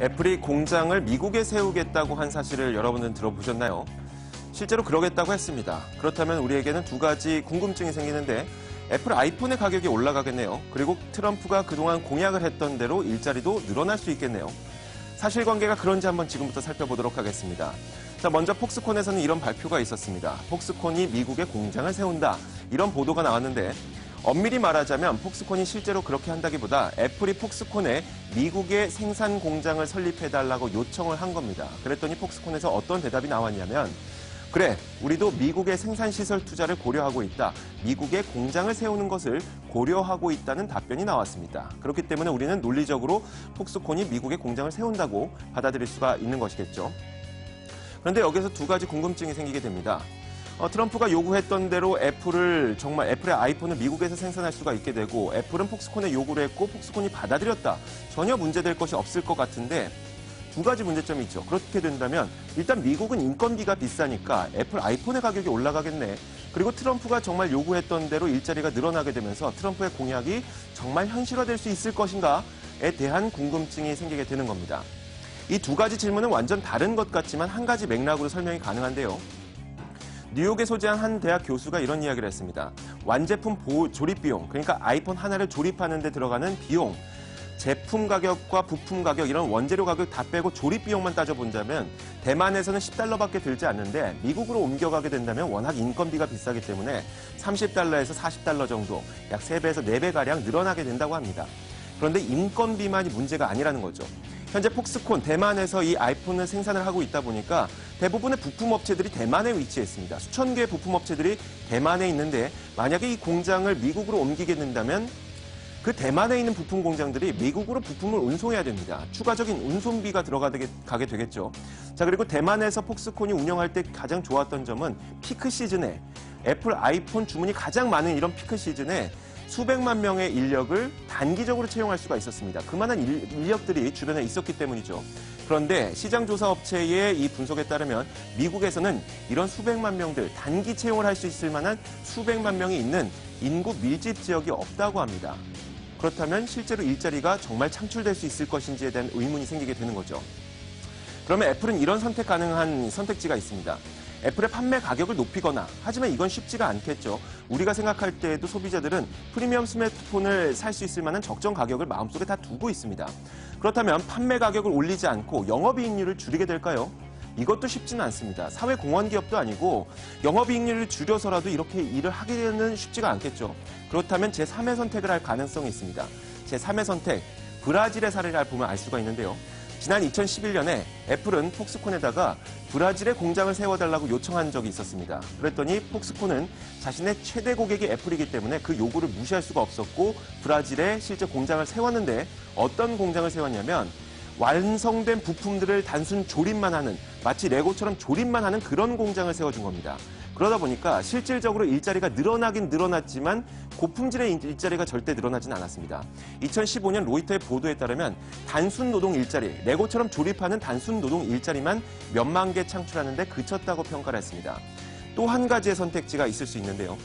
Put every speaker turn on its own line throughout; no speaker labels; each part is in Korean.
애플이 공장을 미국에 세우겠다고 한 사실을 여러분은 들어보셨나요? 실제로 그러겠다고 했습니다. 그렇다면 우리에게는 두 가지 궁금증이 생기는데 애플 아이폰의 가격이 올라가겠네요. 그리고 트럼프가 그동안 공약을 했던 대로 일자리도 늘어날 수 있겠네요. 사실관계가 그런지 한번 지금부터 살펴보도록 하겠습니다. 자, 먼저 폭스콘에서는 이런 발표가 있었습니다. 폭스콘이 미국에 공장을 세운다. 이런 보도가 나왔는데 엄밀히 말하자면 폭스콘이 실제로 그렇게 한다기보다 애플이 폭스콘에 미국의 생산 공장을 설립해달라고 요청을 한 겁니다. 그랬더니 폭스콘에서 어떤 대답이 나왔냐면 그래, 우리도 미국의 생산시설 투자를 고려하고 있다. 미국에 공장을 세우는 것을 고려하고 있다는 답변이 나왔습니다. 그렇기 때문에 우리는 논리적으로 폭스콘이 미국에 공장을 세운다고 받아들일 수가 있는 것이겠죠. 그런데 여기서 두 가지 궁금증이 생기게 됩니다. 트럼프가 요구했던 대로 애플의 아이폰을 미국에서 생산할 수가 있게 되고 애플은 폭스콘에 요구를 했고 폭스콘이 받아들였다. 전혀 문제될 것이 없을 것 같은데 두 가지 문제점이 있죠. 그렇게 된다면 일단 미국은 인건비가 비싸니까 애플 아이폰의 가격이 올라가겠네. 그리고 트럼프가 정말 요구했던 대로 일자리가 늘어나게 되면서 트럼프의 공약이 정말 현실화될 수 있을 것인가에 대한 궁금증이 생기게 되는 겁니다. 이 두 가지 질문은 완전 다른 것 같지만 한 가지 맥락으로 설명이 가능한데요. 뉴욕에 소재한 한 대학 교수가 이런 이야기를 했습니다. 완제품 조립 비용, 그러니까 아이폰 하나를 조립하는 데 들어가는 비용, 제품 가격과 부품 가격, 이런 원재료 가격 다 빼고 조립 비용만 따져본다면 대만에서는 $10밖에 들지 않는데 미국으로 옮겨가게 된다면 워낙 인건비가 비싸기 때문에 $30에서 $40 정도, 약 3배에서 4배가량 늘어나게 된다고 합니다. 그런데 인건비만이 문제가 아니라는 거죠. 현재 폭스콘, 대만에서 이 아이폰을 생산을 하고 있다 보니까 대부분의 부품업체들이 대만에 위치해 있습니다. 수천 개의 부품업체들이 대만에 있는데 만약에 이 공장을 미국으로 옮기게 된다면 그 대만에 있는 부품 공장들이 미국으로 부품을 운송해야 됩니다. 추가적인 운송비가 가게 되겠죠. 자, 그리고 대만에서 폭스콘이 운영할 때 가장 좋았던 점은 피크 시즌에 애플 아이폰 주문이 가장 많은 이런 피크 시즌에 수백만 명의 인력을 단기적으로 채용할 수가 있었습니다. 그만한 인력들이 주변에 있었기 때문이죠. 그런데 시장조사업체의 이 분석에 따르면 미국에서는 이런 수백만 명들 단기 채용을 할 수 있을 만한 수백만 명이 있는 인구 밀집 지역이 없다고 합니다. 그렇다면 실제로 일자리가 정말 창출될 수 있을 것인지에 대한 의문이 생기게 되는 거죠. 그러면 애플은 이런 선택 가능한 선택지가 있습니다. 애플의 판매 가격을 높이거나, 하지만 이건 쉽지가 않겠죠. 우리가 생각할 때에도 소비자들은 프리미엄 스마트폰을 살 수 있을 만한 적정 가격을 마음속에 다 두고 있습니다. 그렇다면 판매 가격을 올리지 않고 영업이익률을 줄이게 될까요? 이것도 쉽지는 않습니다. 사회공헌기업도 아니고 영업이익률을 줄여서라도 이렇게 일을 하기는 쉽지가 않겠죠. 그렇다면 제3의 선택을 할 가능성이 있습니다. 제3의 선택, 브라질의 사례를 보면 알 수가 있는데요. 지난 2011년에 애플은 폭스콘에다가 브라질에 공장을 세워달라고 요청한 적이 있었습니다. 그랬더니 폭스콘은 자신의 최대 고객이 애플이기 때문에 그 요구를 무시할 수가 없었고 브라질에 실제 공장을 세웠는데 어떤 공장을 세웠냐면 완성된 부품들을 단순 조립만 하는, 마치 레고처럼 조립만 하는 그런 공장을 세워준 겁니다. 그러다 보니까 실질적으로 일자리가 늘어나긴 늘어났지만 고품질의 일자리가 절대 늘어나진 않았습니다. 2015년 로이터의 보도에 따르면 단순 노동 일자리, 레고처럼 조립하는 단순 노동 일자리만 몇만 개 창출하는 데 그쳤다고 평가를 했습니다. 또 한 가지의 선택지가 있을 수 있는데요.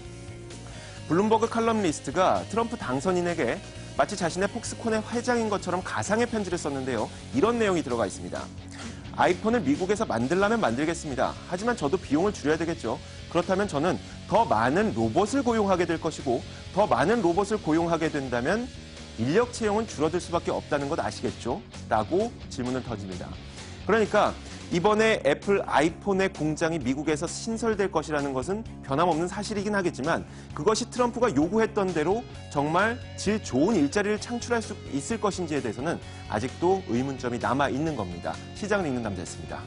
블룸버그 칼럼니스트가 트럼프 당선인에게 마치 자신의 폭스콘의 회장인 것처럼 가상의 편지를 썼는데요. 이런 내용이 들어가 있습니다. 아이폰을 미국에서 만들려면 만들겠습니다. 하지만 저도 비용을 줄여야 되겠죠. 그렇다면 저는 더 많은 로봇을 고용하게 될 것이고 더 많은 로봇을 고용하게 된다면 인력 채용은 줄어들 수밖에 없다는 것 아시겠죠? 라고 질문을 던집니다. 그러니까 이번에 애플 아이폰의 공장이 미국에서 신설될 것이라는 것은 변함없는 사실이긴 하겠지만 그것이 트럼프가 요구했던 대로 정말 질 좋은 일자리를 창출할 수 있을 것인지에 대해서는 아직도 의문점이 남아있는 겁니다. 시장을 읽는 남자였습니다.